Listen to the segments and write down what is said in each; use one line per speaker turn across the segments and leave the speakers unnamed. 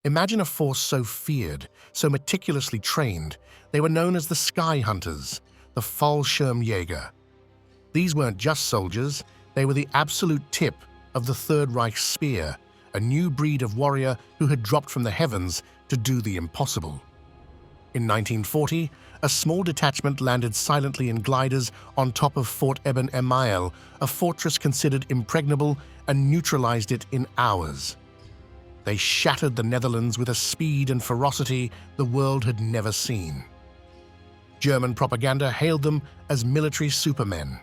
Imagine a force so feared, so meticulously trained, they were known as the Sky Hunters, the Fallschirmjäger. These weren't just soldiers, they were the absolute tip of the Third Reich's spear, a new breed of warrior who had dropped from the heavens to do the impossible. In 1940, a small detachment landed silently in gliders on top of Fort Eben Emael, a fortress considered impregnable, and neutralized it in hours. They shattered the Netherlands with a speed and ferocity the world had never seen. German propaganda hailed them as military supermen.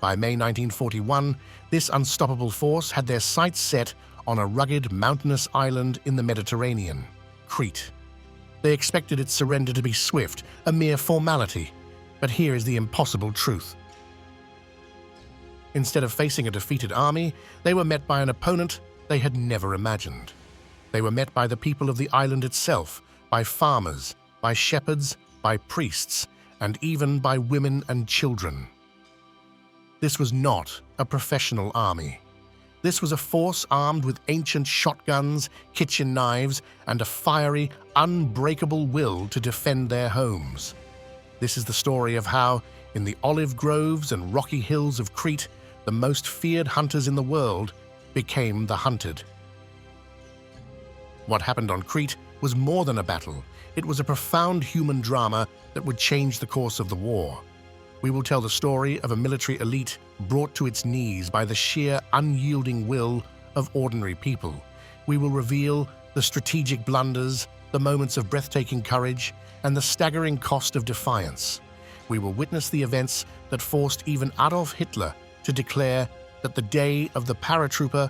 By May 1941, this unstoppable force had their sights set on a rugged, mountainous island in the Mediterranean, Crete. They expected its surrender to be swift, a mere formality. But here is the impossible truth. Instead of facing a defeated army, they were met by an opponent they had never imagined. They were met by the people of the island itself, by farmers, by shepherds, by priests, and even by women and children. This was not a professional army. This was a force armed with ancient shotguns, kitchen knives, and a fiery, unbreakable will to defend their homes. This is the story of how, in the olive groves and rocky hills of Crete, the most feared hunters in the world became the hunted. What happened on Crete was more than a battle. It was a profound human drama that would change the course of the war. We will tell the story of a military elite brought to its knees by the sheer, unyielding will of ordinary people. We will reveal the strategic blunders, the moments of breathtaking courage, and the staggering cost of defiance. We will witness the events that forced even Adolf Hitler to declare that the day of the paratrooper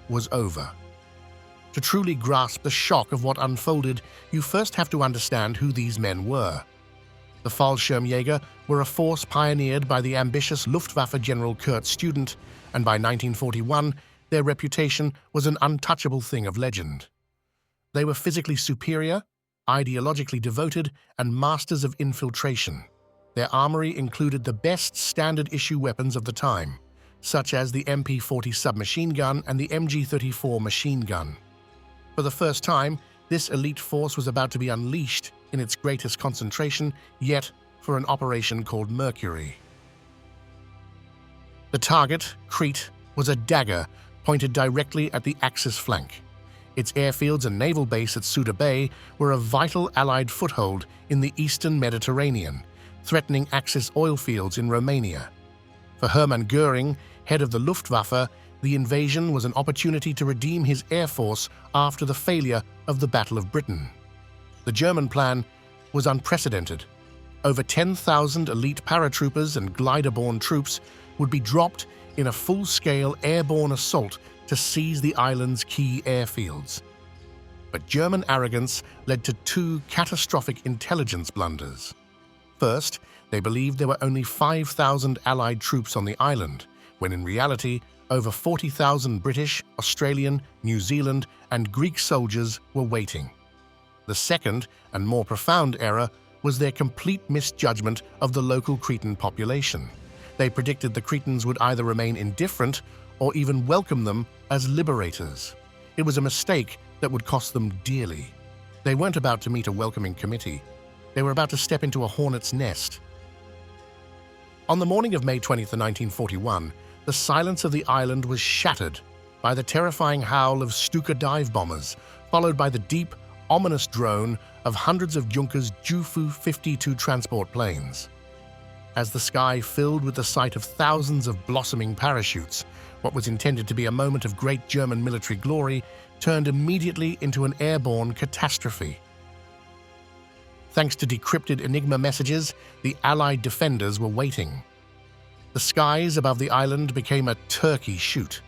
was over. To truly grasp the shock of what unfolded, you first have to understand who these men were. The Fallschirmjäger were a force pioneered by the ambitious Luftwaffe General Kurt Student, and by 1941, their reputation was an untouchable thing of legend. They were physically superior, ideologically devoted, and masters of infiltration. Their armory included the best standard-issue weapons of the time, such as the MP-40 submachine gun and the MG-34 machine gun. For the first time, this elite force was about to be unleashed in its greatest concentration yet for an operation called Mercury. The target, Crete, was a dagger pointed directly at the Axis flank. Its airfields and naval base at Suda Bay were a vital Allied foothold in the eastern Mediterranean, threatening Axis oil fields in Romania. For Hermann Göring, head of the Luftwaffe, the invasion was an opportunity to redeem his air force after the failure of the Battle of Britain. The German plan was unprecedented. Over 10,000 elite paratroopers and glider-borne troops would be dropped in a full-scale airborne assault to seize the island's key airfields. But German arrogance led to two catastrophic intelligence blunders. First, they believed there were only 5,000 Allied troops on the island, when in reality, over 40,000 British, Australian, New Zealand, and Greek soldiers were waiting. The second, and more profound error, was their complete misjudgment of the local Cretan population. They predicted the Cretans would either remain indifferent or even welcome them as liberators. It was a mistake that would cost them dearly. They weren't about to meet a welcoming committee. They were about to step into a hornet's nest. On the morning of May 20th, 1941, the silence of the island was shattered by the terrifying howl of Stuka dive bombers, followed by the deep, ominous drone of hundreds of Junkers Ju-52 transport planes. As the sky filled with the sight of thousands of blossoming parachutes, what was intended to be a moment of great German military glory turned immediately into an airborne catastrophe. Thanks to decrypted Enigma messages, the Allied defenders were waiting. The skies above the island became a turkey shoot.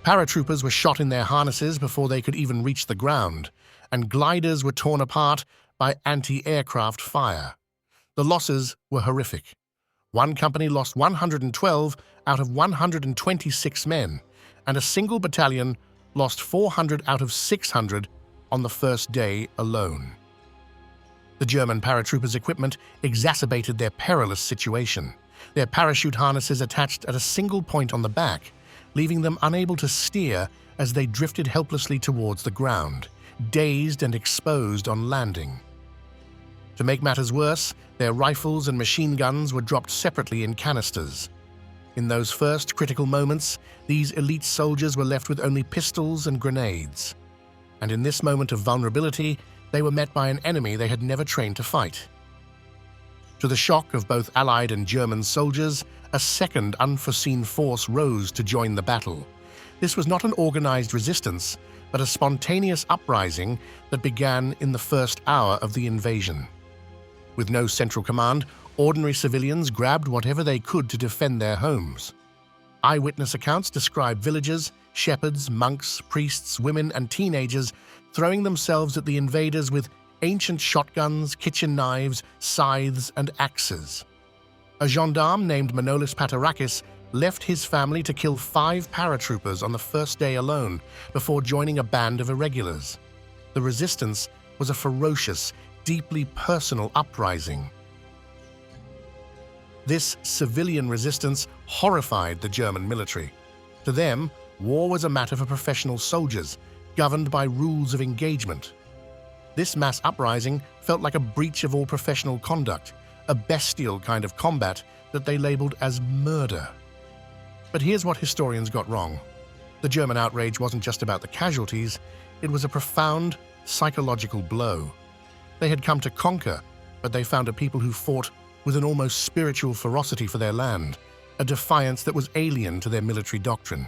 Paratroopers were shot in their harnesses before they could even reach the ground, and gliders were torn apart by anti-aircraft fire. The losses were horrific. One company lost 112 out of 126 men, and a single battalion lost 400 out of 600 on the first day alone. The German paratroopers' equipment exacerbated their perilous situation. Their parachute harnesses attached at a single point on the back, leaving them unable to steer as they drifted helplessly towards the ground. dazed and exposed on landing. To make matters worse, their rifles and machine guns were dropped separately in canisters. In those first critical moments, these elite soldiers were left with only pistols and grenades. And in this moment of vulnerability, they were met by an enemy they had never trained to fight. To the shock of both Allied and German soldiers, a second unforeseen force rose to join the battle. This was not an organized resistance, but a spontaneous uprising that began in the first hour of the invasion. With no central command, ordinary civilians grabbed whatever they could to defend their homes. Eyewitness accounts describe villagers, shepherds, monks, priests, women, and teenagers throwing themselves at the invaders with ancient shotguns, kitchen knives, scythes, and axes. A gendarme named Manolis Patarakis left his family to kill 5 paratroopers on the first day alone before joining a band of irregulars. The resistance was a ferocious, deeply personal uprising. This civilian resistance horrified the German military. To them, war was a matter for professional soldiers, governed by rules of engagement. This mass uprising felt like a breach of all professional conduct, a bestial kind of combat that they labeled as murder. But here's what historians got wrong. The German outrage wasn't just about the casualties, it was a profound psychological blow. They had come to conquer, but they found a people who fought with an almost spiritual ferocity for their land, a defiance that was alien to their military doctrine.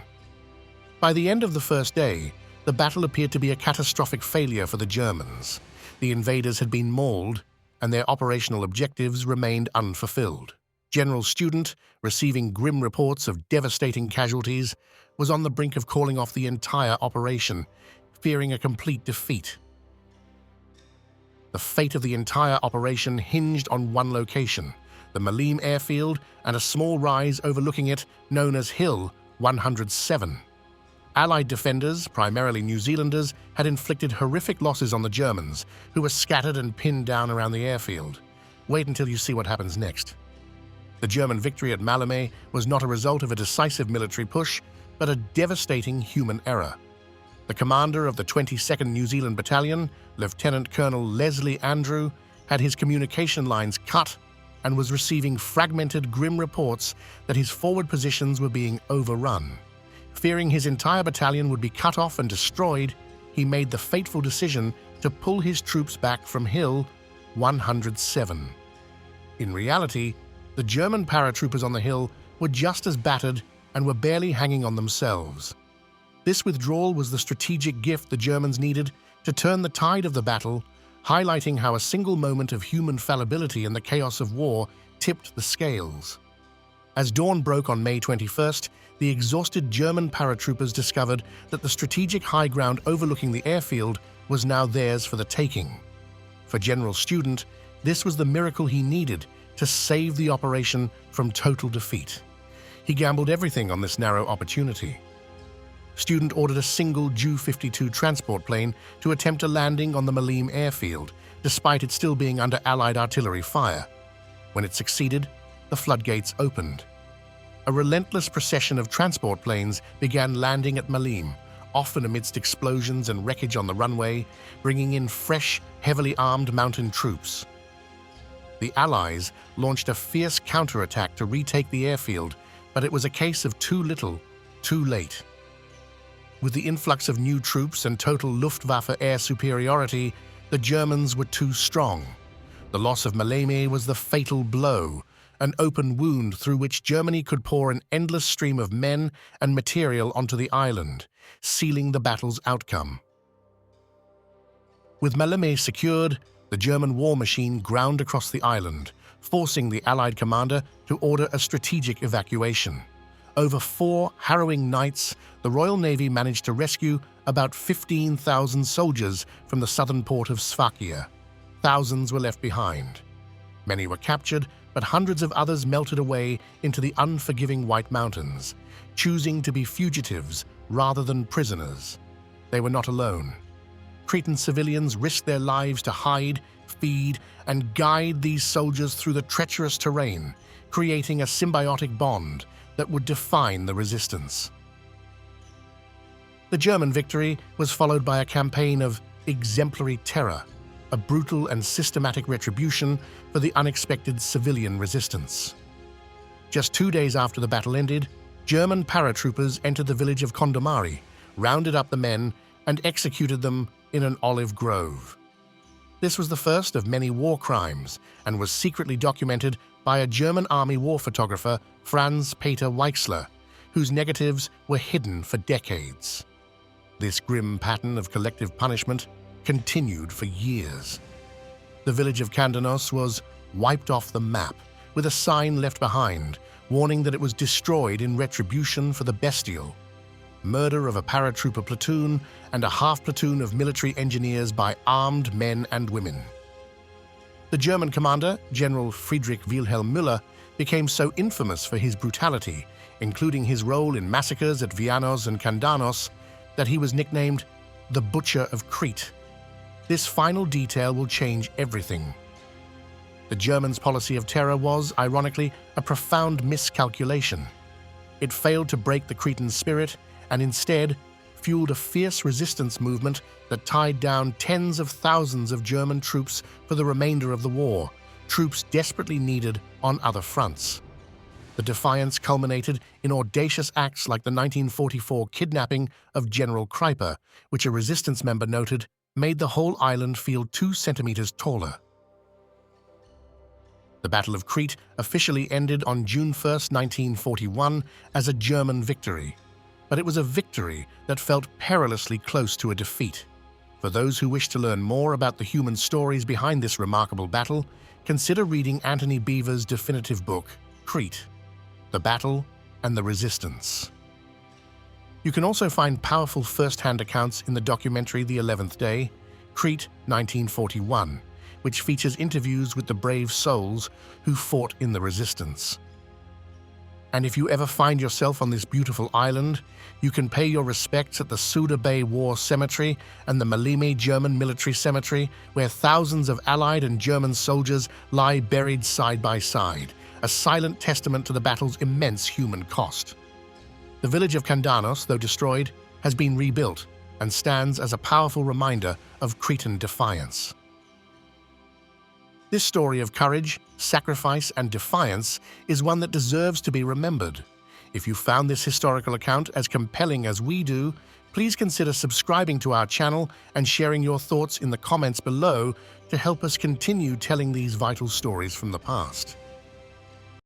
By the end of the first day, the battle appeared to be a catastrophic failure for the Germans. The invaders had been mauled, and their operational objectives remained unfulfilled. General Student, receiving grim reports of devastating casualties, was on the brink of calling off the entire operation, fearing a complete defeat. The fate of the entire operation hinged on one location, the Maleme Airfield, and a small rise overlooking it known as Hill 107. Allied defenders, primarily New Zealanders, had inflicted horrific losses on the Germans, who were scattered and pinned down around the airfield. Wait until you see what happens next. The German victory at Maleme was not a result of a decisive military push, but a devastating human error. The commander of the 22nd New Zealand Battalion, Lieutenant Colonel Leslie Andrew, had his communication lines cut and was receiving fragmented, grim reports that his forward positions were being overrun. Fearing his entire battalion would be cut off and destroyed, he made the fateful decision to pull his troops back from Hill 107. In reality, the German paratroopers on the hill were just as battered and were barely hanging on themselves. This withdrawal was the strategic gift the Germans needed to turn the tide of the battle, highlighting how a single moment of human fallibility in the chaos of war tipped the scales. As dawn broke on May 21st, the exhausted German paratroopers discovered that the strategic high ground overlooking the airfield was now theirs for the taking. For General Student, this was the miracle he needed to save the operation from total defeat. He gambled everything on this narrow opportunity. Student ordered a single Ju-52 transport plane to attempt a landing on the Maleme airfield, despite it still being under Allied artillery fire. When it succeeded, the floodgates opened. A relentless procession of transport planes began landing at Maleme, often amidst explosions and wreckage on the runway, bringing in fresh, heavily armed mountain troops. The Allies launched a fierce counterattack to retake the airfield, but it was a case of too little, too late. With the influx of new troops and total Luftwaffe air superiority, the Germans were too strong. The loss of Maleme was the fatal blow, an open wound through which Germany could pour an endless stream of men and material onto the island, sealing the battle's outcome. With Maleme secured, the German war machine ground across the island, forcing the Allied commander to order a strategic evacuation. Over 4 harrowing nights, the Royal Navy managed to rescue about 15,000 soldiers from the southern port of Sfakia. Thousands were left behind. Many were captured, but hundreds of others melted away into the unforgiving White Mountains, choosing to be fugitives rather than prisoners. They were not alone. Cretan civilians risked their lives to hide, feed, and guide these soldiers through the treacherous terrain, creating a symbiotic bond that would define the resistance. The German victory was followed by a campaign of exemplary terror, a brutal and systematic retribution for the unexpected civilian resistance. Just 2 days after the battle ended, German paratroopers entered the village of Condomari, rounded up the men, and executed them in an olive grove. This was the first of many war crimes and was secretly documented by a German army war photographer, Franz Peter Weixler, whose negatives were hidden for decades. This grim pattern of collective punishment continued for years. The village of Candanos was wiped off the map, with a sign left behind warning that it was destroyed in retribution for the bestial murder of a paratrooper platoon and a half-platoon of military engineers by armed men and women. The German commander, General Friedrich Wilhelm Müller, became so infamous for his brutality, including his role in massacres at Vianos and Candanos, that he was nicknamed the Butcher of Crete. This final detail will change everything. The Germans' policy of terror was, ironically, a profound miscalculation. It failed to break the Cretan spirit and instead fueled a fierce resistance movement that tied down tens of thousands of German troops for the remainder of the war, troops desperately needed on other fronts. The defiance culminated in audacious acts like the 1944 kidnapping of General Kreiper, which a resistance member noted made the whole island feel 2 centimeters taller. The Battle of Crete officially ended on June 1, 1941, as a German victory. But it was a victory that felt perilously close to a defeat. For those who wish to learn more about the human stories behind this remarkable battle, consider reading Antony Beevor's definitive book, Crete: The Battle and the Resistance. You can also find powerful first-hand accounts in the documentary The 11th Day, Crete 1941, which features interviews with the brave souls who fought in the resistance. And if you ever find yourself on this beautiful island, you can pay your respects at the Suda Bay War Cemetery and the Maleme German Military Cemetery, where thousands of Allied and German soldiers lie buried side by side, a silent testament to the battle's immense human cost. The village of Candanos, though destroyed, has been rebuilt and stands as a powerful reminder of Cretan defiance. This story of courage, sacrifice, and defiance is one that deserves to be remembered. If you found this historical account as compelling as we do, please consider subscribing to our channel and sharing your thoughts in the comments below to help us continue telling these vital stories from the past.